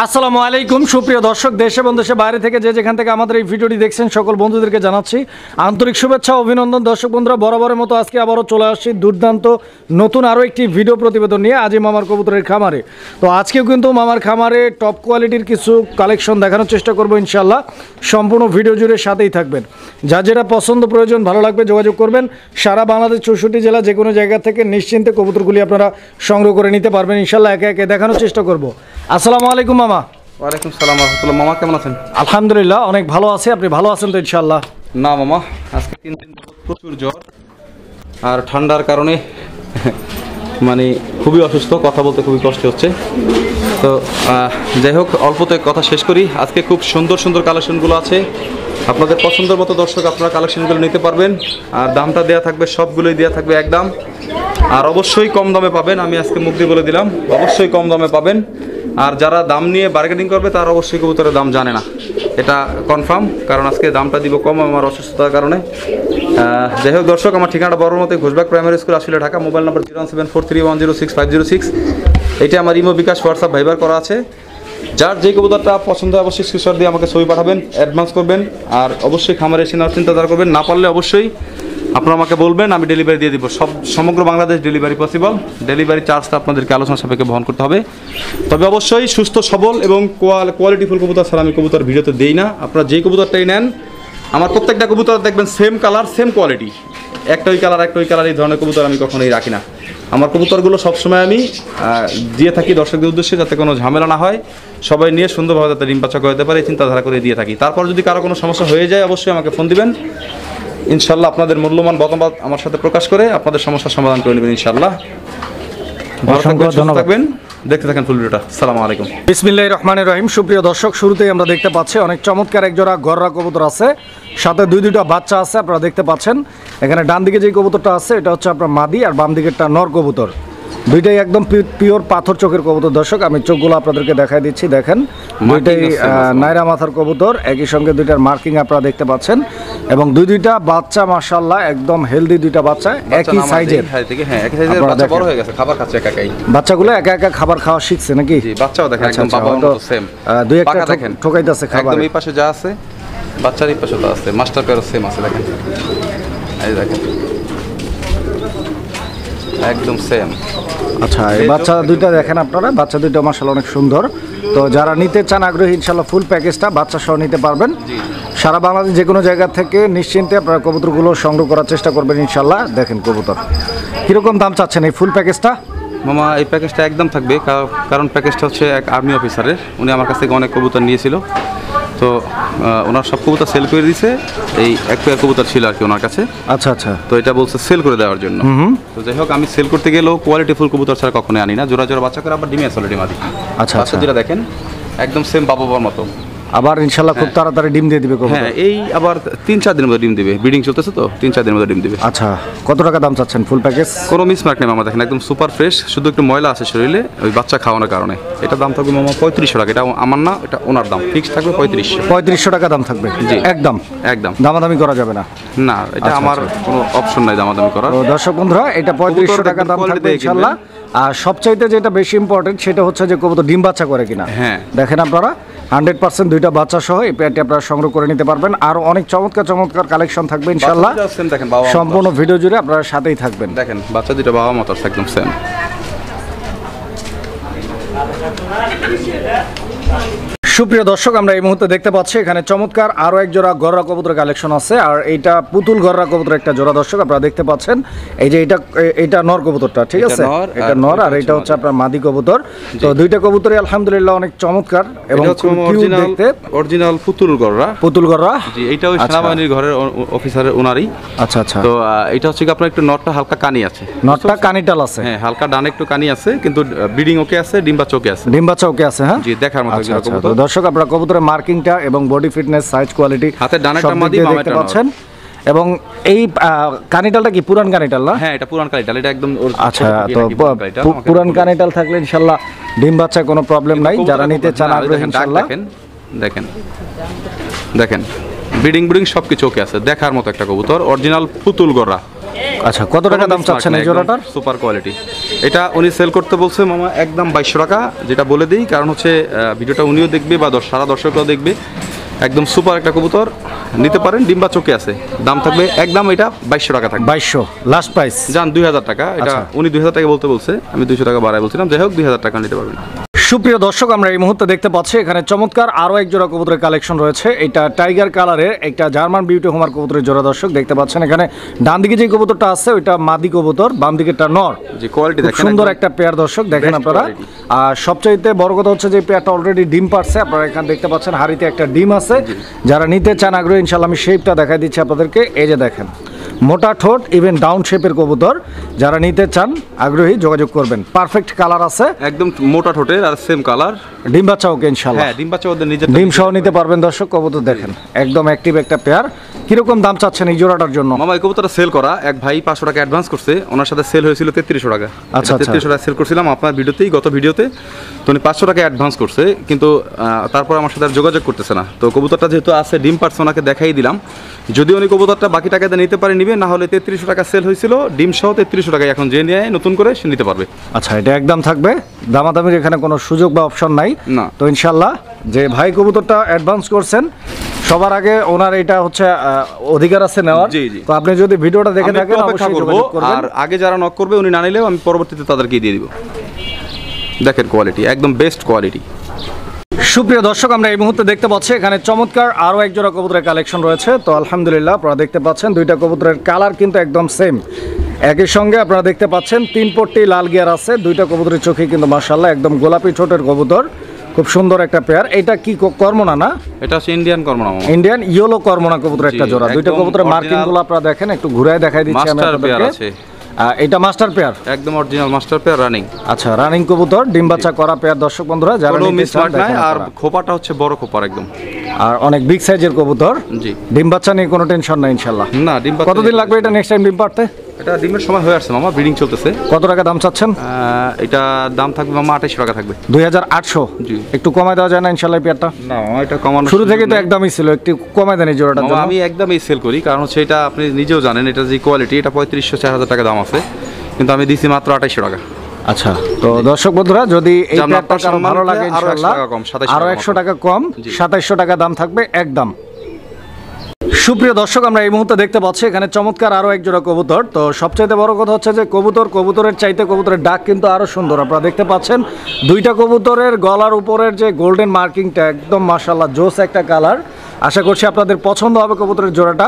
আসসালামু আলাইকুম সুপ্রিয় দর্শক, দেশে এবং দেশের বাইরে থেকে যে যেখান থেকে আমাদের এই ভিডিওটি দেখছেন সকল বন্ধুদেরকে জানাচ্ছি আন্তরিক শুভেচ্ছা অভিনন্দন। দর্শক বন্ধুরা, বরাবরের মতো আজকে আবারও চলে আসছি দুর্দান্ত নতুন আরও একটি ভিডিও প্রতিবেদন নিয়ে আজি মামার কবুতরের খামারে। তো আজকেও কিন্তু মামার খামারে টপ কোয়ালিটির কিছু কালেকশন দেখানোর চেষ্টা করবো ইনশাল্লাহ। সম্পূর্ণ ভিডিও জুড়ে সাথেই থাকবেন। যা যেটা পছন্দ প্রয়োজন ভালো লাগবে যোগাযোগ করবেন। সারা বাংলাদেশ 64 জেলা যে কোনো জায়গা থেকে নিশ্চিন্তে কবুতরগুলি আপনারা সংগ্রহ করে নিতে পারবেন ইনশাল্লাহ। একে একে দেখানোর চেষ্টা করবো। আসসালামু আলাইকুম মামা। ওয়ালাইকুম সালাম রাহমাতুল্লাহ। মামা কেমন আছেন? আলহামদুলিল্লাহ অনেক ভালো আছি, আপনি ভালো আছেন তো ইনশাআল্লাহ? না মামা, আজকে 3 দিন প্রচুর জ্বর আর ঠান্ডার কারণে মানে খুবই অসুস্থ, কথা বলতে খুবই কষ্ট হচ্ছে। তো যাই হোক, অল্পতে কথা শেষ করি। আজকে খুব সুন্দর সুন্দর কালেকশনগুলো আছে, আপনাদের পছন্দের মতো দর্শক আপনারা কালেকশনগুলো নিতে পারবেন। আর দামটা দেওয়া থাকবে, সবগুলোই দেওয়া থাকবে একদম। আর অবশ্যই কম দামে পাবেন, আমি আজকে মুখ দিয়ে বলে দিলাম অবশ্যই কম দামে পাবেন। আর যারা দাম নিয়ে বার্গেনিং করবে তারা অবশ্যই কবুতরের দাম জানে না, এটা কনফার্ম, কারণ আজকে দামটা দিব কম আমার অসুস্থতার কারণে। যাই হোক দর্শক, আমার ঠিকানাটা বড় মতো ঘোষবাগ প্রাইমারি স্কুল, আসলে ঢাকা। Mobile number 01743106506। এটা আমার ইমো, বিকাশ, হোয়াটসঅ্যাপ, ভাইবার করা আছে। যার যে কবুতরটা পছন্দ হয় অবশ্যই স্ক্রিনশট দিয়ে আমাকে ছবি পাঠাবেন, অ্যাডভান্স করবেন। আর অবশ্যই খামারে এসে নেওয়ার চিন্তাধারা করবেন, না পারলে অবশ্যই আপনারা আমাকে বলবেন, আমি ডেলিভারি দিয়ে দিব। সমগ্র বাংলাদেশ ডেলিভারি পসিবল। ডেলিভারি চার্জটা আপনাদেরকে আলোচনা সাপেক্ষে বহন করতে হবে। তবে অবশ্যই সুস্থ সবল এবং কোয়ালিটিফুল কবুতর ছাড়া আমি কবুতর ভিডিওতে দেই না। আপনারা যেই কবুতরটাই নেন, আমার প্রত্যেকটা কবুতর দেখবেন সেম কালার সেম কোয়ালিটি, একটা ওই কালার এই ধরনের কবুতর আমি কখনোই রাখি না। আমার কবুতরগুলো সবসময় আমি দিয়ে থাকি দর্শকদের উদ্দেশ্যে, যাতে কোনো ঝামেলা না হয়, সবাই নিয়ে সুন্দরভাবে যাতে ডিম বাচ্চা করতে পারে এই চিন্তাধারা করে দিয়ে থাকি। তারপর যদি কারো কোনো সমস্যা হয়ে যায় অবশ্যই আমাকে ফোন দিবেন, ইনশাল্লাহ আপনাদের মূল্যবান মতামত আমার সাথে প্রকাশ করে আপনাদের সমস্যার সমাধান করে নেবেন ইনশাল্লাহ। ভালো থাকবেন, দেখতে থাকেন ফুল ভিডিওটা। আসসালামু আলাইকুম। বিসমিল্লাহির রহমানির রহিম। সুপ্রিয় দর্শক, শুরুতেই আমরা দেখতে পাচ্ছি অনেক চমৎকার একজোড়া গররা কবুতর আছে, সাথে দুইটা বাচ্চা আছে। আপনারা দেখতে পাচ্ছেন এখানে ডান দিকে যে কবুতরটা আছে এটা হচ্ছে আপনার মাদি, আর বাম দিকেরটা নর কবুতর। দুইটাই একদম পিওর পাথর চোখের কবুতর। দর্শক আমি চোখগুলো আপনাদেরকে দেখাই দিচ্ছি, দেখেন দুইটাই নাইরা মাথার কবুতর, একই সঙ্গে দুইটার মার্কিং আপনারা দেখতে পাচ্ছেন। এবং দুইটা বাচ্চা মাশাআল্লাহ একদম হেলদি, দুইটা বাচ্চা একই সাইজের। বাচ্চাগুলো একা একা খাবার খাওয়া শিখছে নাকি? বাচ্চাও দেখেন একদম বাবার মতো সেম। দুই একটা দেখেন ঠকাইতেছে খাবার। একদম এই পাশে যা আছে বাচ্চার এই পাশে তো আছে, মাস্টার পেয়ারও সেম আছে, দেখেন এই দেখেন একদম সেম। আচ্ছা, এই বাচ্চা দুইটা দেখেন আপনারা, বাচ্চা দুইটা মাশাআল্লাহ অনেক সুন্দর। তো যারা নিতে চান আগ্রহী ইনশাআল্লাহ ফুল প্যাকেজটা বাচ্চা সহ নিতে পারবেন। সারা বাংলাদেশ যে কোনো জায়গা থেকে নিশ্চিন্তে আপনারা কবুতরগুলো সংগ্রহ করার চেষ্টা করবেন ইনশাআল্লাহ। দেখেন কবুতর কীরকম দাম চাচ্ছেন এই ফুল প্যাকেজটা? মামা এই প্যাকেজটা একদম থাকবে, কারণ প্যাকেজটা হচ্ছে এক আর্মি অফিসারের, উনি আমার কাছ থেকে অনেক কবুতর নিয়েছিল। তো ওনার সব কবুতর সেল করে দিয়েছে, এই এক পেয়ার কবুতর ছিল আর কি ওনার কাছে। আচ্ছা আচ্ছা, তো এটা বলছে সেল করে দেওয়ার জন্য। তো যাই হোক, আমি সেল করতে গেলেও কোয়ালিটিফুল কবুতর ছাড়া কখনোই আনি না। জোড়া জোড়া বাচ্চা করে আবার ডিমে আসলে ডিম আদি। আচ্ছা আচ্ছা, যেটা দেখেন একদম সেম বাবার মতো। আবার ইনশাআল্লাহ খুব তাড়াতাড়ি ডিম দিয়ে দিবে কবুতর। হ্যাঁ, এই আবার 3-4 দিনের মধ্যে ডিম দিবে, ব্রিডিং চলতেছে তো 3-4 দিনের মধ্যে ডিম দিবে। আচ্ছা, কত টাকা দাম চাচ্ছেন ফুল প্যাকেজ? কোনো মিসমার্ক নেই মামা, দেখেন একদম সুপার ফ্রেশ, শুধু একটু ময়লা আছে শরীরে ওই বাচ্চা খাওয়ানোর কারণে। এটা দাম থাকবে মামা 3500 টাকা। এটা আমার না, এটা ওনার দাম, ফিক্স থাকবে 3500 টাকা দাম থাকবে। জি একদম একদম, দামাদামি করা যাবে না। না, এটা আমার কোনো অপশন নাই দামাদামি করার। তো দর্শক বন্ধুরা, এটা 3500 টাকা দাম থাকবে ইনশাআল্লাহ। আর সবচাইতে যেটা বেশি ইম্পর্টেন্ট সেটা হচ্ছে যে কবুতর ডিম বাচ্চা করে কিনা। হ্যাঁ, দেখেন আপনারা 100% দুইটা বাচ্চা সহ এই পেয়ারটি আপনারা সংগ্রহ করে নিতে পারবেন। আর অনেক চমৎকার কালেকশন থাকবে ইনশাআল্লাহ। সম্পূর্ণ ভিডিও জুড়ে আপনারা সাথেই থাকবেন। দেখেন বাচ্চা দুটো বাবা মতো একদম সেম। সুপ্রিয় দর্শক, আমরা এই মুহূর্তে দেখতে পাচ্ছি এখানে চমৎকার আরও এক জোড়া গররা কবুতরের কালেকশন আছে। আর এইটা পুতুল গররা কবুতরের একটা জোড়া। দর্শক আপনারা দেখতে পাচ্ছেন এই যে এটা নর কবুতরটা, ঠিক আছে, এটা নর, আর এটা হচ্ছে আপনার মাদি কবুতর। তো দুইটা কবুতরই আলহামদুলিল্লাহ অনেক চমৎকার এবং অরিজিনাল পুতুল গররা। জি, এটা ওই সেনাবাহিনীর ঘরের অফিসারের ওনারই। আচ্ছা আচ্ছা, তো এটা হচ্ছে আপনার একটু নটটা হালকা কানি আছে, নটটা কানিটাল আছে। হ্যাঁ, হালকা ডানে একটু কানি আছে, কিন্তু ব্রিডিং ওকে আছে, ডিম বাচ্চা ওকে আছে। হ্যাঁ জি, দেখার মতো কবুতর। দর্শক আপনারা কবুতরের মার্কিংটা এবং বডি ফিটনেস, সাইজ, কোয়ালিটি হাতে ডানাটা মাদি দেখতে পাচ্ছেন। এবং এই কানিটালটা কি পুরান কানিটাল না? হ্যাঁ, এটা পুরান কানিটাল, এটা একদম। আচ্ছা, তো পুরান কানিটাল থাকলে ইনশাআল্লাহ ডিম বাচ্চা কোনো প্রবলেম নাই। যারা নিতে চান আগ্রহী ইনশাআল্লাহ। দেখেন ব্রিডিং সবকিছু ওকে আছে, দেখার মতো একটা কবুতর, অরিজিনাল পুতুল গররা। আচ্ছা, কত টাকা দাম চাচ্ছেন এই জোড়াটার? Super quality. এটা উনি সেল করতে বলছে মামা একদম 2200 টাকা, যেটা বলে দিই কারণ হচ্ছে ভিডিওটা উনিও দেখবে বা সারা দর্শকরাও দেখবে। একদম সুপার একটা কবুতর, নিতে পারেন, ডিম্বা চোখে আছে। দাম থাকবে একদম এটা 2200 টাকা থাকবে। 2200 লাস্ট প্রাইস জান 2000 টাকা। এটা উনি 2000 টাকা বলতে বলছে, আমি 200 টাকা বাড়ায় বলছিলাম। যাই হোক 2000 টাকা নিতে পারবেন। সুপ্রিয় দর্শক, আমরা এই মুহূর্তে দেখতে পাচ্ছি এখানে চমৎকার আরো এক জোড়া কবুতরের কালেকশন রয়েছে। এটা টাইগার কালারের একটা জার্মান বিউটি হোমার কবুতরের জোড়া। দর্শক দেখতে পাচ্ছেন এখানে ডান দিকে যে কবুতরটা আছে ওইটা মাদি কবুতর, বাম দিকেরটা নর। যে কোয়ালিটি দেখেন, সুন্দর একটা পেয়ার দর্শক দেখেন আপনারা। আর সবচাইতে বড় কথা হচ্ছে যে পেয়ারটা অলরেডি ডিম পারছে। আপনারা এখানে দেখতে পাচ্ছেন হাড়িতে একটা ডিম আছে। যারা নিতে চান আগ্রহী, ইনশাআল্লাহ আমি শেপটা দেখাই দিচ্ছি আপনাদেরকে। এই যে দেখেন মোটা ঠোঁট, ইভেন ডাউন শেপের কবুতর। যারা নিতে চান আগ্রহী যোগাযোগ করবেন। পারফেক্ট কালার আছে, একদম মোটা ঠোঁটের আর সেম কালার। ডিম বাচ্চা ওকে ইনশাআল্লাহ। হ্যাঁ, ডিম বাচ্চা ওদের নিজের ডিম সহ নিতে পারবেন দর্শক। কবুতর দেখেন একদম অ্যাক্টিভ একটা পেয়ার। কিরকম দাম চাচ্ছেন এই জোড়াটার জন্য? মামা এই কবুতরটা সেল করা এক ভাই 500 টাকা অ্যাডভান্স করছে, ওনার সাথে সেল হয়েছিল 3300 টাকা। আচ্ছা, 3300 টাকা সেল করছিলাম আপনার ভিডিওতেই, গত ভিডিওতে। তো উনি 500 টাকা অ্যাডভান্স করছে, কিন্তু তারপর আমার সাথে আর যোগাযোগ করতেছে না। তো কবুতরটা যেহেতু আছে ডিম পারছে, ওনাকে দেখাই দিলাম। যদি উনি কবুতরটা বাকি টাকা দিয়ে নিতে পারে নিবে, না হলে 3300 টাকা সেল হয়েছিল ডিম সহ 3300 টাকায় এখন যে নিয়ে নতুন করে সে নিতে পারবে। আচ্ছা, এটা একদম থাকবে, দামাদামির এখানে কোনো সুযোগ বা অপশন নাই না। তো ইনশাল্লাহ যে ভাই কবুতরটা অ্যাডভান্স করছেন সবার আগে ওনার এটা হচ্ছে অধিকার আছে নেওয়ার। জি, জি। তো আপনি যদি ভিডিওটা দেখে থাকেন অপেক্ষা অবশ্যই করব, যোগাযোগ করবেন। আর আগে যারা নক করবে উনি না নিলেও আমি পরবর্তীতে তাদেরকে দিয়ে দিব। দেখেন কোয়ালিটি একদম বেস্ট কোয়ালিটি। সুপ্রিয় দর্শক, আমরা এই মুহূর্তে দেখতে পাচ্ছি এখানে চমৎকার আরো এক জোড়া কবুতরের কালেকশন রয়েছে। তো আলহামদুলিল্লাহ আপনারা দেখতে পাচ্ছেন দুইটা কবুতরের কালার কিন্তু একদম সেম। একই সঙ্গে আপনারা দেখতে পাচ্ছেন 3 পট্টি লাল গিয়ার আছে। দুইটা কবুতরের চোখে কিন্তু মাশাআল্লাহ একদম গোলাপি ঠোঁটের কবুতর। খুব সুন্দর একটা পেয়ার। এটা কি কর্মনা না? এটা হচ্ছে ইন্ডিয়ান কর্মনা মামা। ইন্ডিয়ান ইয়েলো কর্মনা কবুতর একটা জোড়া। দুইটা একদম কবুতরের মার্কিং গুলো আপনারা দেখেন, একটু ঘুরায় দেখাই দিচ্ছি আমি মাস্টার পেয়ার আপনাদেরকে। আছে, এটা মাস্টার পেয়ার, একদম অরিজিনাল মাস্টার পেয়ার রানিং। আচ্ছা, রানিং কবুতর, ডিম বাচ্চা করা পেয়ার দর্শক বন্ধুরা যারা কোনো নিতে মিস চান মার্ক নাই। দেখেন আর আপনারা। খোপাটা হচ্ছে বড় খোপার একদম, আর অনেক বিগ সাইজের কবুতর। জি। ডিম বাচ্চা নিয়ে কোনো টেনশন নাই ইনশাআল্লাহ। না, ডিম বাচ্চা কতদিন লাগবে এটা নেক্সট টাইম ডিম পারতে? এটা ডিমের সময় হয়ে আসছে মামা, ব্রিডিং চলতেছে। কত টাকা দাম চাচ্ছেন? এটা দাম থাকবে মামা 2800 টাকা থাকবে। 2800। জি। একটু কমায় দেওয়া যায় না ইনশাআল্লাহ পেয়ারটা? না মামা, এটা কমানো শুরু থেকে তো একদমই ছিল, একটু কমায় দেন এই জোড়াটার মামা। জন্য। আমি একদমই সেল করি, কারণ হচ্ছে এটা আপনি নিজেও জানেন, এটা যে কোয়ালিটি, এটা 3500-4000 টাকা দাম আছে, কিন্তু আমি দিছি মাত্র 2800 টাকা। আচ্ছা, তো দর্শক বন্ধুরা যদি এই আপনার পেয়ারটা কারো ভালো লাগে আরো 100 ইনশাআল্লাহ টাকা কম, 2700 আরো 100 টাকা কম, জি। 2700 টাকা দাম থাকবে একদম। সুপ্রিয় দর্শক, আমরা এই মুহূর্তে দেখতে পাচ্ছি এখানে চমৎকার আরো এক জোড়া কবুতর। তো সবচেয়ে বড় কথা হচ্ছে যে কবুতরের চাইতে কবুতরের ডাক কিন্তু আরো সুন্দর। আপনারা দেখতে পাচ্ছেন দুইটা কবুতরের গলার উপরের যে গোল্ডেন মার্কিংটা একদম মাশাআল্লাহ জোস একটা কালার। আশা করছি আপনাদের পছন্দ হবে কবুতরের জোড়াটা,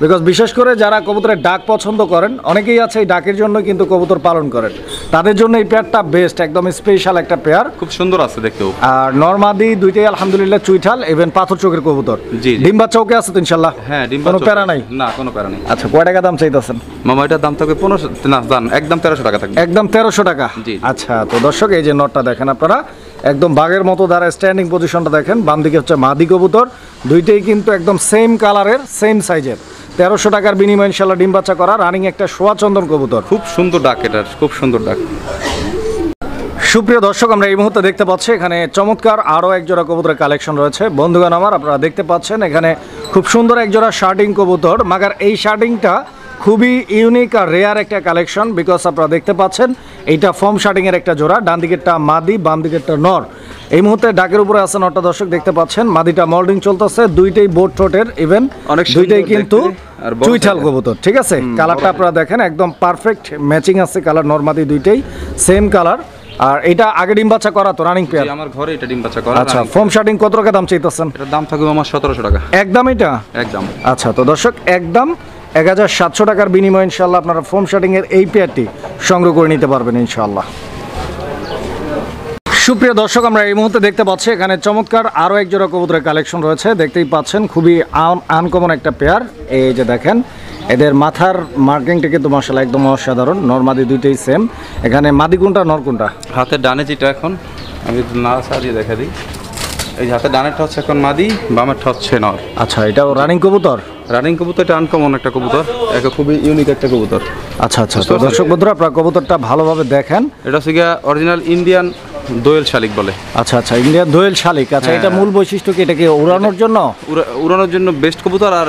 বিকজ বিশেষ করে যারা কবুতরের ডাক পছন্দ করেন, অনেকেই আছে এই ডাকের জন্য কিন্তু কবুতর পালন করেন, তাদের জন্য এই পেয়ারটা বেস্ট, একদম স্পেশাল একটা পেয়ার। খুব সুন্দর আছে দেখতেও। আর নরমাদি দুইটাই আলহামদুলিল্লাহ চুইঠাল, ইভেন পাথর চোখের কবুতর। জি। ডিম বাচ্চা ওকে আছে তো ইনশাআল্লাহ? হ্যাঁ, ডিম কোনো বাচ্চা প্যারা নাই? না, কোনো প্যারা নেই। আচ্ছা, কয় টাকা দাম চাইতেছেন মামা? এটার দাম থাকবে 1500, না দাম একদম 1300 টাকা থাকবে। একদম 1300 টাকা। জি। আচ্ছা, তো দর্শক এই যে নটটা দেখেন আপনারা, একদম বাঘের মতো দাঁড়ায় স্ট্যান্ডিং পজিশনটা দেখেন। বাম দিকে হচ্ছে মাদি কবুতর, দুইটাই কিন্তু একদম সেম কালারের, সেম সাইজের। 1300 টাকার বিনিময়ে ইনশাআল্লাহ ডিম বাচ্চা করা রানিং একটা সোয়া চন্দন কবুতর। খুব সুন্দর ডাক, এটার খুব সুন্দর ডাক। সুপ্রিয় দর্শক, আমরা এই মুহূর্তে দেখতে পাচ্ছি এখানে চমৎকার আরও এক জোড়া কবুতরের কালেকশন রয়েছে। বন্ধুগণ আমার, আপনারা দেখতে পাচ্ছেন এখানে খুব সুন্দর এক জোড়া শার্টিং কবুতর। মাগার এই শার্টিংটা খুবই ইউনিক আর রেয়ার একটা কালেকশন, বিকজ আপনারা দেখতে পাচ্ছেন এইটা ফর্ম শার্টিংয়ের একটা জোড়া। ডান দিকেরটা মাদি, বাম দিকেরটা নর। এই মুহূর্তে ডাকের উপরে আছে নটা দর্শক দেখতে পাচ্ছেন। মাদিটা মোল্ডিং চলতেছে, দুইটাই বোট ঠোঁটের, ইভেন অনেক দুইটাই সুন্দর কিন্তু দেখতে আর বড় চুইঠাল সাইজের। কবুতর। ঠিক আছে, কালারটা আপনারা দেখেন একদম পারফেক্ট ম্যাচিং আছে কালার, নরমাদি দুইটাই সেম কালার। আর এটা আগে ডিম বাচ্চা করা তো রানিং পেয়ার? আমার ঘরে এটা ডিম বাচ্চা করা। আচ্ছা, ফর্ম শার্টিং কত টাকা দাম চাইতেছেন? এটার দাম থাকবে আমার 1700 টাকা একদম এটা? একদম। আচ্ছা, তো দর্শক একদম 1700 টাকার বিনিময়ে ইনশাআল্লাহ আপনারা ফর্ম শার্টিং এর এই পেয়ারটি সংগ্রহ করে নিতে পারবেন ইনশাআল্লাহ। সুপ্রিয় দর্শক, আমরা এই মুহূর্তে দেখতে পাচ্ছি এখানে চমৎকার আরও এক জোড়া কবুতরের কালেকশন রয়েছে। দেখতেই পাচ্ছেন খুবই আনকমন একটা পেয়ার। এই যে দেখেন এদের মাথার মার্কিংটা কিন্তু মাশাআল্লাহ একদম অসাধারণ। নরমাদি দুইটাই সেম। এখানে মাদি কোনটা নর কোনটা? হাতের ডানে যেটা এখন আমি না সাজিয়ে দেখা দিই, এই যে হাতের ডানেরটা হচ্ছে এখন মাদি, বামেরটা হচ্ছে নর। আচ্ছা, এটাও রানিং কবুতর? রানিং কবুতর, এটা আনকমন একটা কবুতর, একটা খুবই ইউনিক একটা কবুতর। আচ্ছা আচ্ছা, তো দর্শক বন্ধুরা আপনারা কবুতরটা ভালোভাবে দেখেন। এটা হচ্ছে গিয়া অরিজিনাল ইন্ডিয়ান দোয়েল শালিক বলে। আচ্ছা আচ্ছা, ইন্ডিয়ান দোয়েল শালিক। আচ্ছা, হ্যাঁ। এটা মূল বৈশিষ্ট্য কি, এটা কি উড়ানোর জন্য? উড়ানোর জন্য বেস্ট কবুতর। আর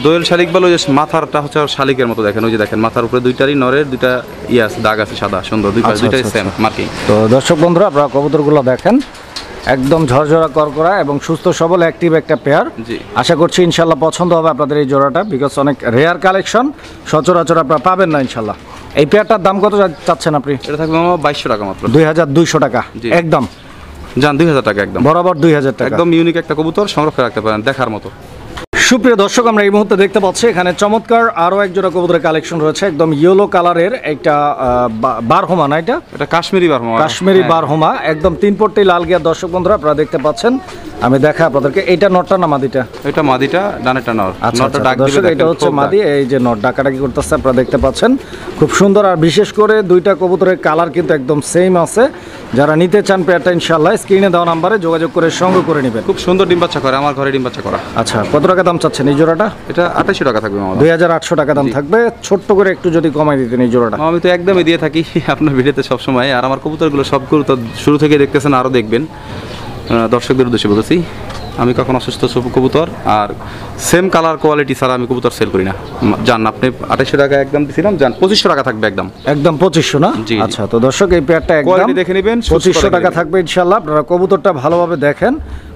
দোয়েল শালিক বলে, ওই যে মাথাটা হচ্ছে আর শালিকের মতো, দেখেন ওই যে দেখেন মাথার উপরে দুইটারই নরের দুইটা আছে, দাগ আছে সাদা সুন্দর, আচ্ছা, দুইটাই আচ্ছা, সেম মার্কিং। তো দর্শক বন্ধুরা, আপনারা কবুতরগুলো দেখেন, একদম ঝরঝরা করকরা এবং সুস্থ সবল অ্যাক্টিভ একটা পেয়ার। জি। আশা করছি ইনশাল্লাহ পছন্দ হবে আপনাদের এই জোড়াটা, বিকজ অনেক রেয়ার কালেকশন, সচরাচর আপনারা পাবেন না ইনশাল্লাহ। এই পেয়ারটার দাম কত চাচ্ছেন আপনি? এটা থাকবে মামা 2200 টাকা মাত্র। 2200 টাকা জি। একদম যান 2000 টাকা একদম বরাবর 2000 টাকা। একদম ইউনিক একটা কবুতর, সংরক্ষণ রাখতে পারেন দেখার মতো। সুপ্রিয় দর্শক, আমরা এই মুহূর্তে দেখতে পাচ্ছি এখানে চমৎকার আরো এক জোড়া কবুতরের কালেকশন রয়েছে, একদম ইয়েলো কালারের একটা বারহোমা, না এটা এটা কাশ্মীরি বারহমা। কাশ্মীরি বারহোমা, একদম 3 পট্টি লাল গিয়ার। দর্শক বন্ধুরা, আপনারা দেখতে পাচ্ছেন, আমি দেখা আপনাদেরকে। এইটা নটটা না মাদিটা? এটা মাদিটা, ডানেটা নর। আচ্ছা নরটা আচ্ছা, ডাক দর্শক দিবে, এটা হচ্ছে মাদি, এই যে নট ডাকাডাকি করতেছে, আপনারা দেখতে পাচ্ছেন, খুব সুন্দর। আর বিশেষ করে দুইটা কবুতরের কালার কিন্তু একদম সেম আছে। যারা নিতে চান পেয়ারটা ইনশাআল্লাহ স্ক্রিনে দেওয়া নাম্বারে যোগাযোগ করে সংগ্রহ করে নেবেন। খুব সুন্দর ডিম বাচ্চা করে, আমার ঘরে ডিম বাচ্চা করা। আচ্ছা, কত টাকা দাম চাচ্ছেন এই জোড়াটা? এটা 2800 টাকা থাকবে মামা। 2800 টাকা দাম থাকবে। ছোট্ট করে একটু যদি কমাই দিতেন এই জোড়াটা। আমি তো একদমই দিয়ে থাকি আপনার ভিডিওতে সবসময়। আর আমার কবুতরগুলো সবগুলো তো শুরু থেকে দেখতেছেন, আরও দেখবেন। দর্শকদের উদ্দেশ্যে বলেছি, আমি কখন অসুস্থ কবুতর আর সেম কালার কোয়ালিটি ছাড়া আমি কবুতর সেল করি না। জান আপনি 2800 টাকা একদম দিয়েছিলাম, জান 2500 টাকা থাকবে একদম। একদম 2500 না? জি। আচ্ছা, তো দর্শক এই পেয়ারটা একদম কোয়ালিটি দেখে নেবেন, 2500 টাকা থাকবে ইনশাআল্লাহ। আপনারা কবুতরটা ভালোভাবে দেখেন,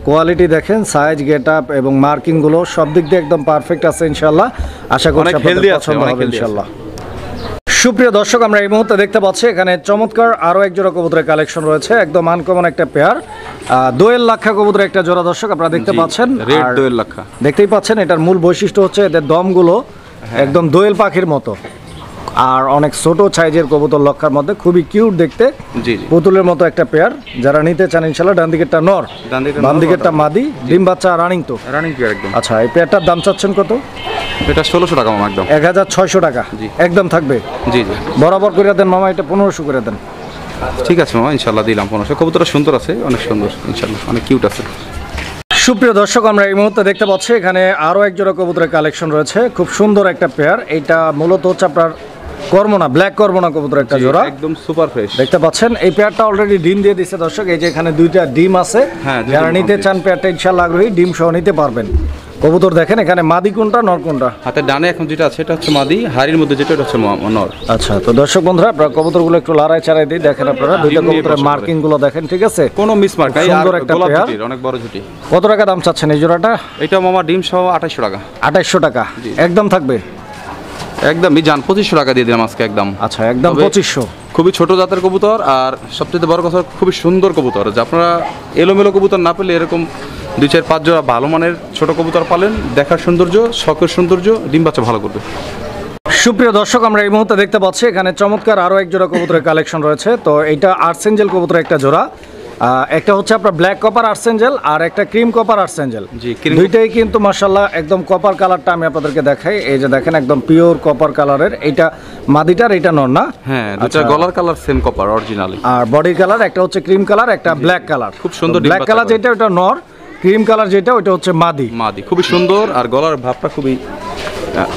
কোয়ালিটি দেখেন, সাইজ, গেটআপ এবং মার্কিং গুলো সব দিক দিয়ে একদম পারফেক্ট আছে ইনশাআল্লাহ। আশা করছি অনেক আপনাদের healthy আছে, পছন্দ অনেক হবে healthy আছে। ইনশাআল্লাহ। সুপ্রিয় দর্শক, আমরা এই মুহূর্তে দেখতে পাচ্ছি এখানে চমৎকার আরো এক জোড়া কবুতরের কালেকশন রয়েছে, একদম আনকমন একটা পেয়ার, দোয়েল লাক্ষা কবুতরের একটা জোড়া। দর্শক আপনারা দেখতে পাচ্ছেন, রেড আর দোয়েল লাক্ষা। দেখতেই পাচ্ছেন, এটার মূল বৈশিষ্ট্য হচ্ছে এদের দমগুলো একদম দোয়েল পাখির মতো, আর অনেক ছোট সাইজের কবুতর লক্ষার মধ্যে, খুবই কিউট দেখতে, জি জি। পুতুলের মতো একটা পেয়ার। যারা নিতে চান ইনশাআল্লাহ, ডান দিকেরটা নর, ডান দিকেরটা বাম নর, দিকেরটা মাদি, ডিম বাচ্চা রানিং তো। রানিং পেয়ার একদম। আচ্ছা, এই পেয়ারটার দাম চাচ্ছেন কত? এটা 1600 টাকা মামা একদম। 1600 টাকা জি। একদম থাকবে। জি জি, বরাবর করে দেন মামা, এটা 1500 করে দেন। ঠিক আছে মামা, ইনশাল্লাহ দিলাম 1500। কবুতরটা সুন্দর আছে, অনেক সুন্দর ইনশাল্লাহ, অনেক কিউট আছে। সুপ্রিয় দর্শক, আমরা এই মুহূর্তে দেখতে পাচ্ছি এখানে আরো এক জোড়া কবুতরের কালেকশন রয়েছে, খুব সুন্দর একটা পেয়ার। এটা মূলত হচ্ছে আপনার কর্মনা, ব্ল্যাক কর্মনা কবুতরের একটা জোড়া, একদম সুপার ফ্রেশ। দেখতে পাচ্ছেন। এই পেয়ারটা অলরেডি ডিম দিয়ে দিচ্ছে দর্শক, এই যে এখানে দুইটা ডিম আছে। হ্যাঁ, দুইটা যারা ডিম নিতে complete। চান পেয়ারটা ইনশাআল্লাহ আগ্রহী, ডিম সহ নিতে পারবেন। কবুতর দেখেন, এখানে মাদি কোনটা নর কোনটা? হাতে ডানে এখন যেটা আছে এটা হচ্ছে মাদি, হাড়ির মধ্যে যেটা এটা হচ্ছে নর। আচ্ছা, তো দর্শক বন্ধুরা, আপনারা কবুতরগুলো একটু লড়াই চাড়াই দিয়ে দেখেন, আপনারা দুইটা ডিম নিয়ে কবুতরের বসে মার্কিং গুলো দেখেন, ঠিক আছে? কোনো মিসমার্ক নাই। আর সুন্দর একটা গোলাপ পেয়ার। ঝুটির অনেক বড় ঝুটি। কত টাকা দাম চাচ্ছেন এই জোড়াটা? এটা মামা ডিম সহ 2800 টাকা 2800 টাকা একদম থাকবে। একদমই জান 2500 টাকা দিয়ে দিলাম আজকে একদম। আচ্ছা, একদম তবে 2500। খুবই ছোট জাতের কবুতর, আর সবচেয়ে বড় কথা খুবই সুন্দর কবুতর। যে আপনারা এলোমেলো কবুতর না পেলে এরকম 2-4-5 জোড়া ভালো মানের ছোট কবুতর পালেন, দেখার সৌন্দর্য, শখের সৌন্দর্য, ডিম বাচ্চা ভালো করবে। সুপ্রিয় দর্শক, আমরা এই মুহূর্তে দেখতে পাচ্ছি এখানে চমৎকার আরো এক জোড়া কবুতরের কালেকশন রয়েছে। তো এটা আর্সেঞ্জেল কবুতরের একটা জোড়া, একটা হচ্ছে আপনার ব্ল্যাক কপার আর্সেঞ্জেল আর একটা ক্রিম কপার আর্সেঞ্জেল। জি, cream দুইটাই কিন্তু মাশাআল্লাহ একদম কপার কালারটা আমি আপনাদেরকে দেখাই, এই যে দেখেন একদম পিওর কপার কালারের। এইটা মাদিটার, এইটা নর না? হ্যাঁ, দুটো গলার কালার সেম কপার অরিজিনালি। আর বডি কালার একটা হচ্ছে ক্রিম কালার, একটা ব্ল্যাক কালার। খুব সুন্দর ডিম ব্ল্যাক বাচ্চা কালার করে। যেটা ওটা নর, ক্রিম কালার যেটা ওটা হচ্ছে মাদি। মাদি খুবই সুন্দর, আর গলার ভাবটা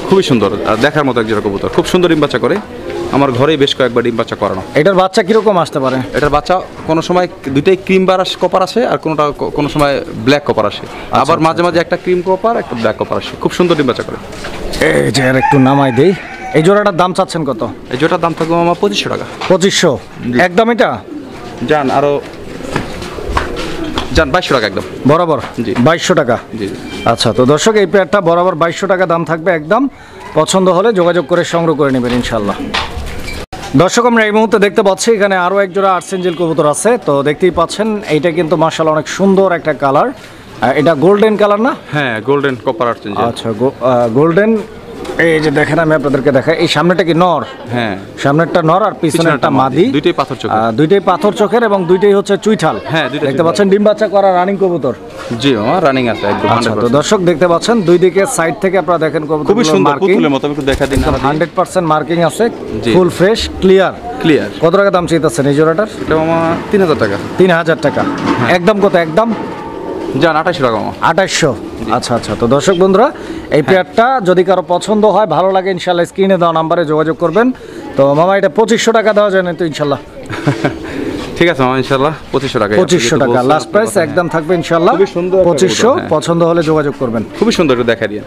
খুবই সুন্দর, আর দেখার মতো একজোড়া কবুতর। খুব সুন্দর ডিম বাচ্চা করে, আমার ঘরেই বেশ কয়েকবার ডিম বাচ্চা করানো। এটার বাচ্চা কিরকম আসতে পারে? এটার বাচ্চা কোনো সময় দুইটাই ক্রিম কপার আসে, আর কোনো সময় ব্ল্যাক কপার আসে। আবার মাঝে মাঝে একটা ক্রিম কপার একটা ব্ল্যাক কপার আসে। খুব সুন্দর ডিম বাচ্চা করে। এই যে আর একটু নামাই দেই। এই জোড়াটার দাম চাচ্ছেন কত? এই জোটার দাম থাকবে আমার 2500 টাকা 2500 একদম। এটা যান আরো যান 2200 টাকা একদম বরাবর। জি। 2200 টাকা। জি জি। আচ্ছা, তো দর্শক এই পেয়ারটা বরাবর 2200 টাকা দাম থাকবে একদম। পছন্দ হলে যোগাযোগ করে সংগ্রহ করে নেবেন ইনশাল্লাহ। দর্শক, আমরা এই মুহূর্তে দেখতে পাচ্ছি এখানে আরো এক জোড়া আর্সেঞ্জেল কবুতর আছে। তো দেখতেই পাচ্ছেন, এইটা কিন্তু মাশাআল্লাহ অনেক সুন্দর একটা কালার। এটা গোল্ডেন কালার না? হ্যাঁ, গোল্ডেন কপার আসছে। আচ্ছা, গোল্ডেন। এই যে দেখেন, আমি আপনাদেরকে দেখাই, এই সামনেটা কি নর? হ্যাঁ, সামনেরটা নর আর পিছনেরটা মাদি। দুইটাই পাথর চোখ। দুইটাই পাথর চোখের এবং দুইটাই হচ্ছে চুইঠাল। হ্যাঁ, দুইটাই দেখতে পাচ্ছেন ডিম বাচ্চা করা রানিং কবুতর। জি মামা, রানিং আছে একদম। আচ্ছা, তো দর্শক দেখতে পাচ্ছেন দুই দিকে সাইড থেকে আপনারা দেখেন কবুতর খুবই সুন্দর, মার্কিং পুতুলের মতো। একটু দেখা দিন। 100% মার্কিং আছে, জি। Full fresh clear. ক্লিয়ার। কত টাকা দাম চাইতেছেন এই জোড়াটার? এটা মামা 3000 টাকা 3000 টাকা একদম। কত একদম? যান 2800 টাকা মামা 2800। আচ্ছা আচ্ছা, তো দর্শক বন্ধুরা, এই পেয়ারটা যদি কারো পছন্দ হয়, ভালো লাগে, ইনশাল্লাহ স্ক্রিনে দেওয়া নাম্বারে যোগাযোগ করবেন। তো মামা এটা 2500 টাকা দেওয়া যায় না তো ইনশাল্লাহ? ঠিক আছে মামা, ইনশাআল্লাহ 2500 টাকা। 2500 টাকা লাস্ট প্রাইস, একদম থাকবে ইনশাআল্লাহ। খুবই সুন্দর একটা 2500, কবুতর, হ্যাঁ। পছন্দ হলে যোগাযোগ করবেন। খুবই সুন্দর, একটু দেখা দিয়ে।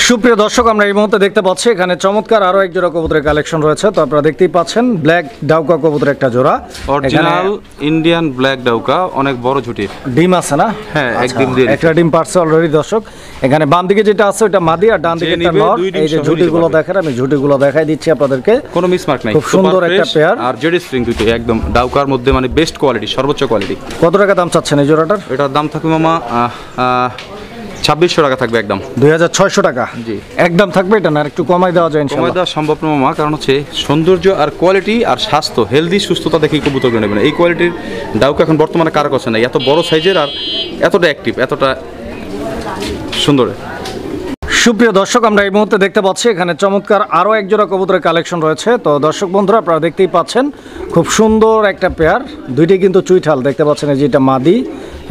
সুপ্রিয় দর্শক, আমরা এই মুহূর্তে দেখতে পাচ্ছি এখানে চমৎকার আরো এক জোড়া কবুতরের কালেকশন রয়েছে। তো আপনারা দেখতেই পাচ্ছেন ব্ল্যাক ডাউকা কবুতরের একটা জোড়া, অরিজিনাল ইন্ডিয়ান ব্ল্যাক ডাউকা, অনেক বড় ঝুটির। ডিম আছে না? হ্যাঁ, এক আচ্ছা, ডিম দিয়ে একটা ডিম পারছে অলরেডি দর্শক। এখানে বাম দিকে যেটা আছে ওটা মাদি, আর ডান দিকে একটা নর। এই যে ঝুটিগুলো দেখেন, আমি ঝুটিগুলো দেখাই দিচ্ছি আপনাদেরকে। কোনো মিসমার্ক নাই, খুব সুন্দর একটা পেয়ার। আর জেড স্প্রিং দুটোই একদম ডাউকার মধ্যে, মানে বেস্ট কোয়ালিটি, সর্বোচ্চ কোয়ালিটি। কত টাকা দাম চাচ্ছেন এই জোড়াটার? এটার দাম থাকবে মামা 2600 টাকা থাকবে একদম। 2600 টাকা জি, একদম থাকবে। এটা না একটু কমাই দেওয়া যায় কমাই ইনশাআল্লাহ? দেওয়া সম্ভব না মামা, কারণ হচ্ছে সৌন্দর্য আর কোয়ালিটি আর স্বাস্থ্য, হেলদি সুস্থতা দেখেই কবুতর কিনে নেবেন। এই কোয়ালিটির ডাউকা এখন বর্তমানে কারো কাছে নাই, এত বড় সাইজের আর এতটা অ্যাক্টিভ, এতটা সুন্দর। সুপ্রিয় দর্শক, আমরা এই মুহূর্তে দেখতে পাচ্ছি এখানে চমৎকার আরো এক জোড়া কবুতরের কালেকশন রয়েছে। তো দর্শক বন্ধুরা, আপনারা দেখতেই পাচ্ছেন খুব সুন্দর একটা পেয়ার, দুইটি কিন্তু চুইঠাল দেখতে পাচ্ছেন। এই যেটা মাদি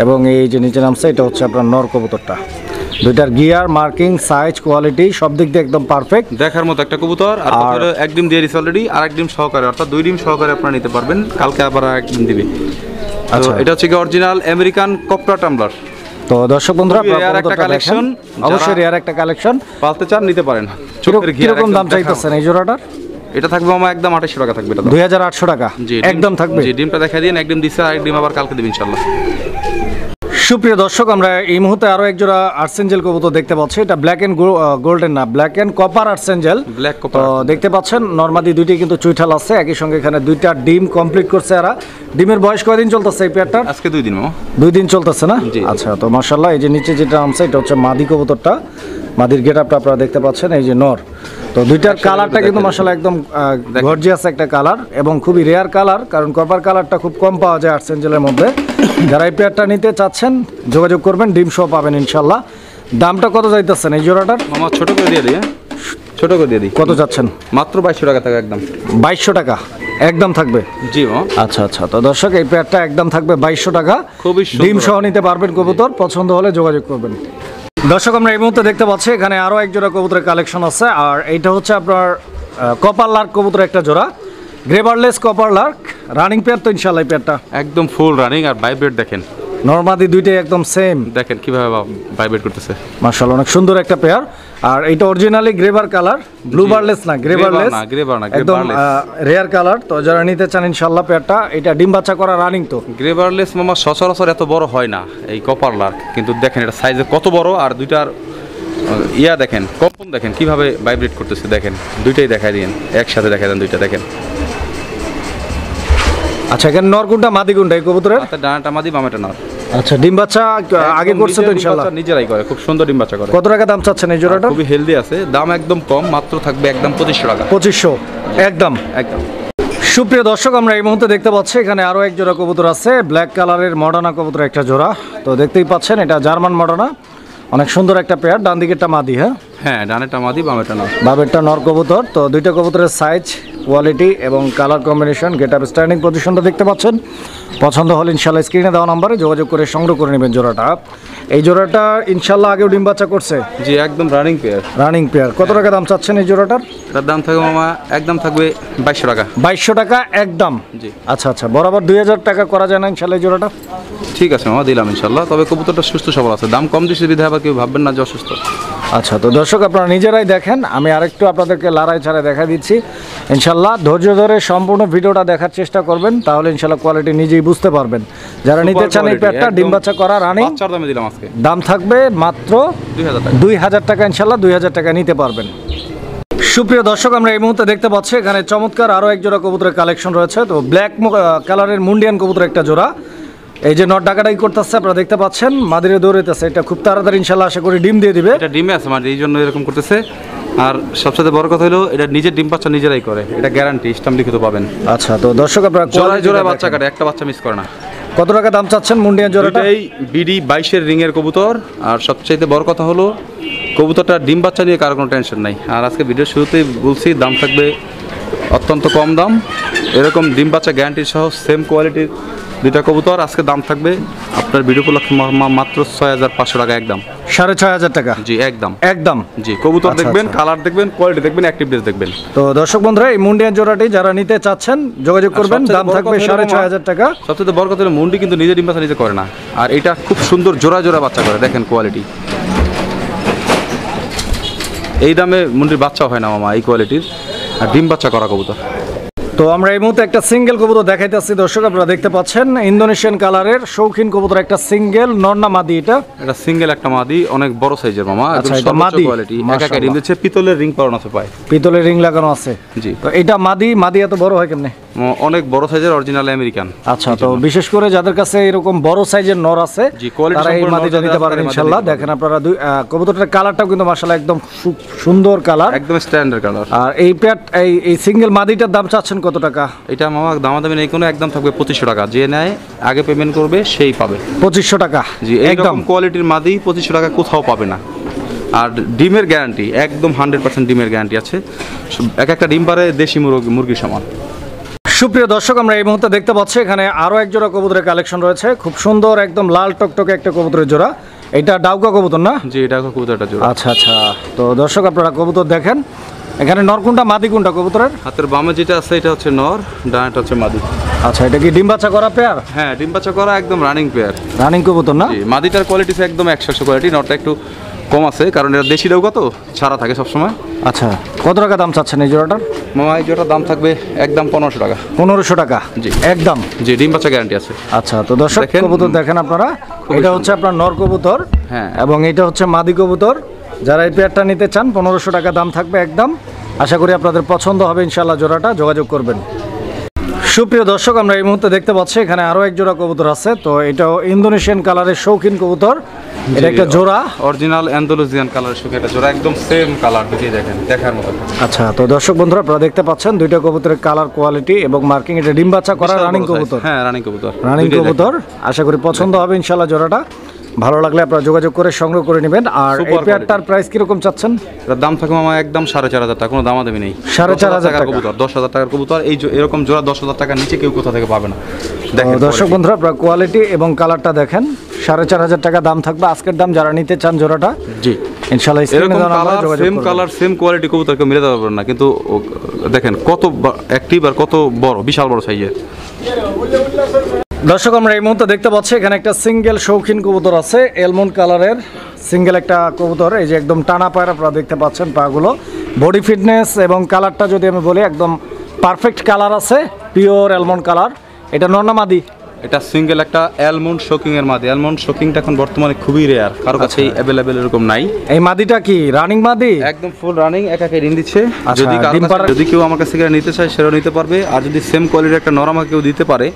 এবং এই যে নিচে নামছে এটা হচ্ছে আপনার নর কবুতরটা। দুইটার গিয়ার, মার্কিং, সাইজ, কোয়ালিটি সব দিক দিয়ে একদম পারফেক্ট, দেখার মতো একটা কবুতর। আর এক ডিম দিয়ে দিছে অলরেডি, আর এক ডিম সহকারে, অর্থাৎ 2 ডিম সহকারে আপনারা নিতে পারবেন। কালকে আবার এক ডিম দিবে। তো এটা হচ্ছে কি অরিজিনাল আমেরিকান কপরা টাম্বলার। তো দর্শক বন্ধুরা, রেয়ার একটা কালেকশন, অবশ্যই রেয়ার একটা কালেকশন। পালতে চান নিতে পারেন। কিরকম দাম চাইতেছেন এই জোড়াটার? এটা থাকবে আমার একদম 2800 টাকা থাকবে। এটা 2800 টাকা একদম থাকবে। জি, ডিমটা দেখা দিন, এক ডিম দিছে, আর এক ডিম আবার কালকে দিবেন ইনশাআল্লাহ। সুপ্রিয় দর্শক, আমরা এই মুহূর্তে আরো এক জোড়া আর্সেঞ্জেল কবুতর দেখতে পাচ্ছি। এটা ব্ল্যাক এন্ড গোল্ডেন না, black and copper archangel. Black তো কপার দেখতে পাচ্ছেন নরমাদি দুইটি কিন্তু চুইঠাল আছে, একই সঙ্গে এখানে দুইটা ডিম কমপ্লিট করছে। এরা ডিমের বয়স কয়দিন চলতেছে এই পেয়ারটা? আজকে 2 দিন মামা। 2 দিন চলতেছে না? আচ্ছা, তো মাশাআল্লাহ। এই যে নিচে যেটা নামছে এটা হচ্ছে মাদি কবুতরটা, মাদির গেটআপটা আপনারা দেখতে পাচ্ছেন। এই যে নর, তো দুইটার কালারটা কিন্তু মাশাআল্লাহ একদম গর্জিয়াস একটা কালার এবং খুবই রেয়ার কালার, কারণ কপার কালারটা খুব কম পাওয়া যায় আর্সেঞ্জেলের মধ্যে। যারা এই পেয়ারটা নিতে চাচ্ছেন যোগাযোগ করবেন, ডিম সহ পাবেন ইনশাআল্লাহ। দামটা কত চাইতেছেন এই জোড়াটার? মামা ছোট করে দিয়ে দিই, ছোট করে দিয়ে দিই। কত যাচ্ছেন? মাত্র 2200 টাকা থাকবে একদম। 2200 টাকা একদম থাকবে? জি মামা। আচ্ছা আচ্ছা, তো দর্শক এই পেয়ারটা একদম থাকবে 2200 টাকা। খুবই সুন্দর, ডিম সহ নিতে পারবেন কবুতর, পছন্দ হলে যোগাযোগ করবেন। দর্শক, আমরা এই মুহূর্তে দেখতে পাচ্ছি এখানে আরো এক জোড়া কবুতরের কালেকশন আছে। আর এইটা হচ্ছে আপনার কপার লার্ক কবুতরের একটা জোড়া, গ্রেবারলেস কপার লার্ক, রানিং পেয়ার তো ইনশাআল্লাহ। এই পেয়ারটা একদম ফুল রানিং, আর ভাইব্রেট দেখেন, নরমাদি দুইটাই একদম সেম, দেখেন কিভাবে ভাইব্রেট করতেছে। মাশাআল্লাহ, অনেক সুন্দর একটা পেয়ার। আর এটা অরিজিনালি গ্রেবার কালার, ব্লুবারলেস না, গ্রেবারলেস, একদম রেয়ার কালার। তো যারা নিতে চান ইনশাআল্লাহ পেয়ারটা, এটা ডিম বাচ্চা করা রানিং। তো গ্রেবারলেস মামা সচরাচর এত বড় হয় না এই কপার লার্ক, কিন্তু দেখেন এটা সাইজে কত বড়, আর দুইটার ইয়া দেখেন, কম্পন দেখেন কিভাবে ভাইব্রেট করতেছে। দেখেন দুইটাই দেখাই দিন, একসাথে দেখাই দেন দুইটা, দেখেন। আচ্ছা, এখানে নর কোনটা মাদি কোনটা এই কবুতরের? ডানাটা মাদি, বামেটা নর। আচ্ছা, ডিম বাচ্চা আগে করছে তো ইনশাআল্লাহ? নিজেরাই করে, খুব সুন্দর ডিম বাচ্চা করে। কত টাকা দাম চাচ্ছেন এই জোড়াটা? খুবই হেলদি আছে, দাম একদম কম, মাত্র থাকবে একদম 2500 টাকা। 2500 একদম একদম। সুপ্রিয় দর্শক, আমরা এই মুহূর্তে দেখতে পাচ্ছি এখানে আরো এক জোড়া কবুতর আছে, ব্ল্যাক কালারের মডার্না কবুতর একটা জোড়া। তো দেখতেই পাচ্ছেন এটা জার্মান মডার্না, অনেক সুন্দর একটা পেয়ার। ডান দিকেরটা মাদি, হ্যাঁ ডানেরটা মাদি, বামেরটা নর। বামেরটা নর কবুতর। তো দুইটা কবুতরের সাইজ, কোয়ালিটি এবং কালার কম্বিনেশন, গেটআপ, স্ট্যান্ডিং পজিশনটা দেখতে পাচ্ছেন। পছন্দ হলে ইনশাআল্লাহ স্ক্রিনে দেওয়া নম্বরে যোগাযোগ করে সংগ্রহ করে নেবেন জোড়াটা। এই জোড়াটা ইনশাআল্লাহ আগেও ডিম বাচ্চা করছে? জি, একদম রানিং পেয়ার। Running pair. কত টাকা দাম চাচ্ছেন এই জোড়াটার? এটার দাম থাকবে মামা একদম থাকবে 2200 টাকা। 2200 টাকা একদম? জি। আচ্ছা আচ্ছা, বরাবর 2000 টাকা করা যায় না ইনশাআল্লাহ এই জোড়াটা? ঠিক আছে মামা, দিলাম ইনশাআল্লাহ। তবে কবুতরটা সুস্থ সবল আছে, দাম কম দিচ্ছে বিধায় আবার কেউ ভাববেন না যে অসুস্থ। আচ্ছা, তো দর্শক আপনারা নিজেরাই দেখেন, আমি আরেকটু আপনাদেরকে লড়াই ছাড়া দেখা দিচ্ছি ইনশাআল্লাহ। ধৈর্য ধরে সম্পূর্ণ ভিডিওটা দেখার চেষ্টা করবেন, তাহলে ইনশাআল্লাহ কোয়ালিটি নিজেই বুঝতে পারবেন। যারা নিতে চান এই পেয়ারটা ডিম বাচ্চা করা রানিং, বাচ্চার দামে দিলাম আজকে। দাম থাকবে মাত্র 2000 টাকা ইনশাআল্লাহ, 2000 টাকা নিতে পারবেন। সুপ্রিয় দর্শক, আমরা এই মুহূর্তে দেখতে পাচ্ছি এখানে চমৎকার আরো এক জোড়া কবুতরের কালেকশন রয়েছে। তো ব্ল্যাক কালারের মুন্ডিয়ান কবুতর একটা জোড়া, এই যে নট ডাকাডাকি করতেছে আপনারা দেখতে পাচ্ছেন, মাদিরে দৌড়াইতেছে। এটা খুব তাড়াতাড়ি ইনশাআল্লাহ আশা করি ডিম দিয়ে দিবে। এটা ডিমে আছে মানে, এই জন্য এরকম করতেছে। আর সবচেয়ে বড় কথা হলো এটা নিজের ডিম বাচ্চা নিজেরাই করে, এটা গ্যারান্টি, স্ট্যাম্প লিখিত পাবেন। আচ্ছা, তো দর্শক আপনারা জোড়ায় বাচ্চা কাটে, একটা বাচ্চা মিস করে না। কত টাকা দাম চাচ্ছেন মুন্ডিয়ান জোড়াটা? এই বিডি 22 এর রিং এর কবুতর। আর সবচেয়ে বড় কথা হলো কবুতরটা ডিম বাচ্চা নিয়ে কারো কোনো টেনশন নাই। আর আজকে ভিডিও শুরুতেই বলছি দাম থাকবে অত্যন্ত কম দাম, এরকম ডিম বাচ্চা গ্যারান্টি সহ সেম কোয়ালিটির দুইটা কবুতর। আজকে দাম থাকবে আপনার ভিডিও উপলক্ষে মাত্র 6500 টাকা একদম। 6,500 টাকা। জি একদম একদম। জি কবুতর আচ্ছা, দেখবেন, আচ্ছা। কালার দেখবেন, কোয়ালিটি দেখবেন, অ্যাক্টিভনেস দেখবেন। তো দর্শক বন্ধুরা এই মুন্ডিয়ান জোড়াটি যারা নিতে চাচ্ছেন যোগাযোগ করবেন, দাম থাকবে 6,500 টাকা। সবচেয়ে বড় কথা হলো মুন্ডি কিন্তু নিজে ডিম বাচ্চা নিজে করে না, আর এটা খুব সুন্দর জোড়া জোড়া বাচ্চা করে, দেখেন কোয়ালিটি। এই দামে মুন্ডির বাচ্চা হয় না মামা, এই কোয়ালিটির আর ডিম বাচ্চা করা কবুতর। তো আমরা এই মুহূর্তে একটা সিঙ্গেল কবুতর দেখাইতেছি দর্শক, আপনারা দেখতে পাচ্ছেন ইন্দোনেশিয়ান কালারের শৌখিন কবুতর, একটা সিঙ্গেল নরনা মাদি। এটা সিঙ্গেল একটা মাদি, অনেক বড় সাইজের মামা, একদম আচ্ছা, এটা সর্বোচ্চ মাদি? কোয়ালিটি। একা মাশাআল্লাহ। ডিম দিচ্ছে, পিতলের রিং পরানো আছে পায়, পিতলের রিং লাগানো আছে। জি। তো এটা মাদি এত বড় হয় কেমনে? অনেক বড় সাইজের অরিজিনাল আমেরিকান। আচ্ছা, তো বিশেষ করে যাদের কাছে এরকম বড় সাইজের নর আছে জি, quality তারা এই সম্পূর্ণ মাদিটা নর নিতে যাদের পারেন আছে, ইনশাআল্লাহ। মাদি নিতে দেখেন আপনারা কবুতরটার কালারটাও কিন্তু মাশাআল্লাহ একদম সুন্দর কালার, একদম স্ট্যান্ডার্ড কালার। আর এই এই সিঙ্গেল মাদিটার দাম চাচ্ছেন কত টাকা? এটা মামা দামাদামি নেই কোনো, একদম থাকবে 2500 টাকা। যে নেয় আগে পেমেন্ট করবে সেই পাবে 2500 টাকা। জি, একদম একদম কোয়ালিটির মাদি 2500 টাকা কোথাও পাবে না। আর ডিমের গ্যারান্টি একদম 100% ডিমের গ্যারান্টি আছে, এক একটা ডিম পারে দেশি মুরগির সমান। সুপ্রিয় দর্শক, আমরা এই মুহূর্তে দেখতে পাচ্ছি এখানে আরো এক জোড়া কবুতরের কালেকশন রয়েছে, খুব সুন্দর একদম লাল টকটকে একটা কবুতরের জোড়া। এটা ডাউকা কবুতর না? জি, এটা কবুতরটা জোড়া। আচ্ছা আচ্ছা, তো দর্শক আপনারা কবুতর দেখেন, এখানে নর কোনটা মাদি কোনটা কবুতরের? হাতের বামে যেটা আছে এটা হচ্ছে নর, ডানটা হচ্ছে মাদি। আচ্ছা, এটা কি ডিম বাচ্চা করা পেয়ার? হ্যাঁ, ডিম বাচ্চা করা একদম রানিং পেয়ার, রানিং কবুতর না? জি। মাদিটার কোয়ালিটি একদম 100 কোয়ালিটি, নরটা একটু কম আছে কারণ এটা দেশি ডাউকা তো, ছাড়া থাকে সবসময়। আচ্ছা, কত টাকা দাম চাচ্ছেন এই জোড়াটার? মামা এই জোড়াটার দাম থাকবে একদম 1500 টাকা। 1500 টাকা? জি একদম। জি, ডিম বাচ্চা গ্যারান্টি আছে। আচ্ছা, তো দর্শক দেখেন, কবুতর দেখেন আপনারা, এটা হচ্ছে আপনার নর কবুতর, হ্যাঁ, এবং এটা হচ্ছে মাদি কবুতর। যারা এই পেয়ারটা নিতে চান 1500 টাকা দাম থাকবে একদম। আশা করি আপনাদের পছন্দ হবে ইনশাআল্লাহ, জোড়াটা যোগাযোগ করবেন। সুপ্রিয় দর্শক, আমরা এই মুহূর্তে দেখতে পাচ্ছি এখানে আরো এক জোড়া কবুতর আছে, তো এটাও ইন্দোনেশিয়ান কালারের শৌখিন কবুতর। এটা একটা জোড়া, অরিজিনাল অ্যান্ডালুসিয়ান কালারের সুখে একটা জোড়া, একদম সেম কালার, দেখেই দেখেন, দেখার মতো। আচ্ছা, তো দর্শক বন্ধুরা আপনারা দেখতে পাচ্ছেন দুইটা কবুতরের কালার কোয়ালিটি এবং মার্কিং। এটা ডিম বাচ্চা করা রানিং কবুতর। হ্যাঁ, রানিং কবুতর, রানিং কবুতর। আশা করি পছন্দ হবে ইনশাআল্লাহ জোড়াটা। ভালো লাগলে আপনারা যোগাযোগ করে সংগ্রহ করে নেবেন। আর এই পেয়ারটার প্রাইস কিরকম চাচ্ছেন? এর দাম থাকে মামা একদম 4500 টাকা, কোনো দামাদামি নেই। 4500 টাকা কবুতর, 10000 টাকার কবুতর, এই এরকম জোড়া 10000 টাকার নিচে কেউ কোথা থেকে পাবে না। দেখেন দর্শক বন্ধুরা আপনারা কোয়ালিটি এবং কালারটা দেখেন, 4500 টাকা দাম থাকবে আজকের দাম। যারা নিতে চান জোড়াটা, জি ইনশাআল্লাহ এরকম colour, same colour, same quality কবুতর কেউ মিলাতে পারবেন না, কিন্তু দেখেন কত অ্যাক্টিভ আর কত বড়, বিশাল বড় সাইজের। দর্শক, আমরা এই মুহূর্তে দেখতে পাচ্ছি এখানে একটা সিঙ্গেল শৌখিন কবুতর আছে, এলমন্ড কালারের সিঙ্গেল একটা কবুতর। এই যে একদম টানা পায়ের আপনারা দেখতে পাচ্ছেন পাগুলো, বডি ফিটনেস এবং কালারটা যদি আমি বলি একদম পারফেক্ট কালার আছে, পিওর অ্যালমন্ড কালার। এটা নর না মাদি? এটা সিঙ্গেল একটা অ্যালমন্ড শোকিং এর মাদি। অ্যালমন্ড শোকিংটা এখন বর্তমানে খুবই রেয়ার, কারো কাছে অ্যাভেলেবেল এরকম নাই। এই মাদিটা কি রানিং মাদি? একদম ফুল রানিং, একাকে ডিম দিচ্ছে। আচ্ছা, যদি যদি কেউ আমার কাছ থেকে নিতে চায় সেও নিতে পারবে, আর যদি সেম কোয়ালিটির একটা নর আমাকে কেউ দিতে পারে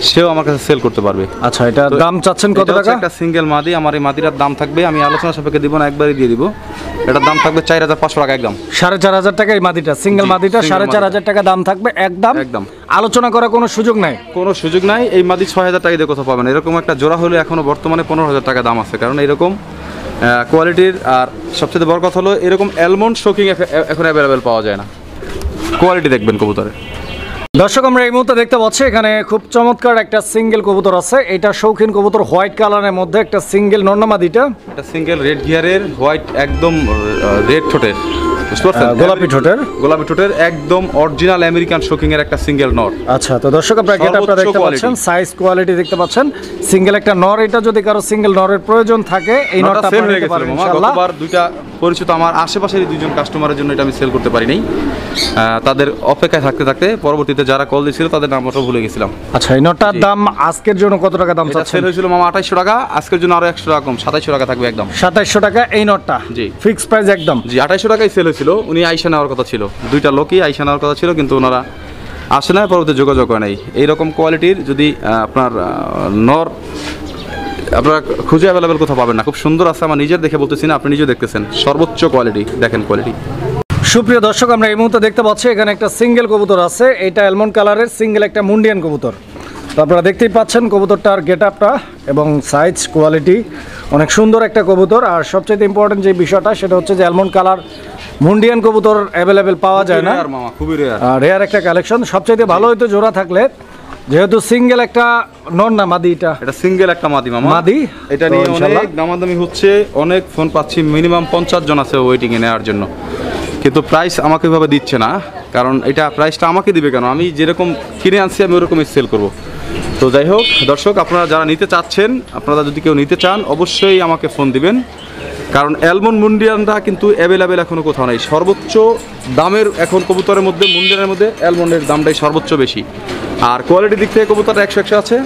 সেও আমার কাছে সেল করতে পারবে। আচ্ছা, এটা দাম চাচ্ছেন কত টাকা? একটা সিঙ্গেল মাদি, আমার এই মাদিটার দাম থাকবে, আমি আলোচনা সাপেক্ষে দিব না, একবারই দিয়ে দিব। এটার দাম থাকবে 4500 টাকা একদম। 4500 টাকা এই মাদিটা, সিঙ্গেল মাদিটা 4500 টাকা দাম থাকবে একদম। একদম আলোচনা করার কোনো সুযোগ নাই? কোনো সুযোগ নাই। এই মাদি 6000 টাকা দিয়ে কোথাও পাবেন। এরকম একটা জোড়া হলে এখনো বর্তমানে 15000 টাকা দাম আছে, কারণ এরকম কোয়ালিটির। আর সবচেয়ে বড় কথা হলো এরকম অ্যালমন্ড শোকিং এখন অ্যাভেলেবেল পাওয়া যায় না। কোয়ালিটি দেখবেন কবুতরের। দর্শক, আমরা এই মুহূর্তে দেখতে পাচ্ছি এখানে খুব চমৎকার একটা সিঙ্গেল কবুতর আছে। এটা শৌখিন কবুতর, হোয়াইট কালারের মধ্যে একটা সিঙ্গেল নর্নামাদিটা। এটা সিঙ্গেল রেড গিয়ারের, হোয়াইট একদম রেড ঠোঁটের, গোলাপি ঠোঁটের, গোলাপি ঠোঁটের একদম অরিজিনাল আমেরিকান শোকিং এর একটা সিঙ্গেল নর। আচ্ছা, তো দর্শক আপনারা গেটআপটা দেখতে পাচ্ছেন, সাইজ কোয়ালিটি দেখতে পাচ্ছেন, সিঙ্গেল একটা নর। এটা যদি কারো সিঙ্গেল নরের প্রয়োজন থাকে এই নরটা সেল আপনারা হয়ে নিতে গেছে পারেন মামা। ইনশাআল্লাহ। গতবার দুইটা পরিচিত আমার আশেপাশেরই দুইজন কাস্টমারের জন্য এটা আমি সেল করতে পারি নাই, তাদের অপেক্ষায় থাকতে থাকতে পরবর্তীতে যারা কল দিয়েছিল তাদের নামটা ভুলে গেছিলাম। আচ্ছা, এই নরটার দাম আজকের জন্য কত টাকা দাম এটা চাচ্ছেন? সেল হয়েছিল মামা 2800 টাকা, আজকের জন্য আরো 100 টাকা কম, 2700 টাকা থাকবে একদম। 2700 টাকা এই নরটা? জি, ফিক্স প্রাইস একদম। জি, 2800 টাকায় সেল হয়েছিল। উনি আইসা নেওয়ার কথা ছিল, দুইটা লোকই আইসা নেওয়ার কথা ছিল, কিন্তু ওনারা আসে না, পরবর্তী যোগাযোগ হয় নাই। এইরকম কোয়ালিটির যদি আপনার নর আপনারা খুঁজে অ্যাভেলেবেল কোথাও পাবেন না। খুব সুন্দর আছে, আমার নিজের দেখে বলতেছি না, আপনি নিজেও দেখতেছেন, সর্বোচ্চ কোয়ালিটি দেখেন কোয়ালিটি। সুপ্রিয় দর্শক, আমরা এই মুহূর্তে দেখতে পাচ্ছি এখানে একটা সিঙ্গেল কবুতর আছে। এটা অ্যালমন্ড কালারের সিঙ্গেল একটা মুন্ডিয়ান কবুতর। তো আপনারা দেখতেই পাচ্ছেন কবুতরটার গেটআপটা এবং সাইজ কোয়ালিটি অনেক সুন্দর একটা কবুতর। আর সবচেয়ে ইম্পর্টেন্ট যে বিষয়টা সেটা হচ্ছে যে অ্যালমন্ড কালার মুন্ডিয়ান কবুতর অ্যাভেলেবেল পাওয়া যায় না, খুবই রেয়ার, রেয়ার একটা কালেকশন। সবচেয়ে ভালো হয়তো জোড়া থাকলে যেহেতু সিঙ্গেল একটা নর না মাদি এটা সিঙ্গেল একটা মাদি মামা। মাদি এটা তো নিয়ে ইনশাল্লাহ। অনেক দামাদামি হচ্ছে, অনেক ফোন পাচ্ছি, মিনিমাম 50 জন আছে ওয়েটিং এ নেওয়ার জন্য, কিন্তু প্রাইস আমাকে এভাবে দিচ্ছে না। কারণ এটা প্রাইসটা আমাকে দিবে কেন, আমি যেরকম কিনে আনছি আমি ওরকমই সেল করব। তো যাই হোক দর্শক, আপনারা যারা নিতে চাচ্ছেন, আপনারা যদি কেউ নিতে চান অবশ্যই আমাকে ফোন দিবেন, কারণ অ্যালমন্ড মুন্ডিয়ানটা কিন্তু অ্যাভেলেবেল এখনও কোথাও নেই। সর্বোচ্চ দামের এখন কবুতরের মধ্যে, মুন্ডিয়ানের মধ্যে অ্যালমন্ডের দামটাই সর্বোচ্চ বেশি, আর কোয়ালিটির দিক থেকে কবুতরটা 100 আছে।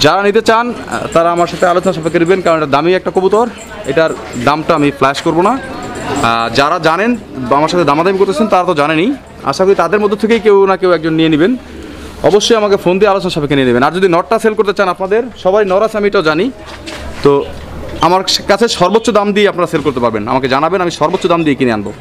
যারা নিতে চান তারা আমার সাথে আলোচনা সাপেক্ষে নেবেন, কারণ এটা দামি একটা কবুতর, এটার দামটা আমি ফ্ল্যাশ করব না। যারা জানেন বা আমার সাথে দামাদামি করতেছেন তারা তো জানেনই, আশা করি তাদের মধ্য থেকেই কেউ না কেউ একজন নিয়ে নেবেন। অবশ্যই আমাকে ফোন দিয়ে আলোচনা সাপেক্ষে নিয়ে নেবেন। আর যদি নটটা সেল করতে চান, আপনাদের সবাই নর আছে আমি এটাও জানি, তো আমার কাছে সর্বোচ্চ দাম দিয়ে আপনারা সেল করতে পারবেন, আমাকে জানাবেন, আমি সর্বোচ্চ দাম দিয়ে কিনে আনবো।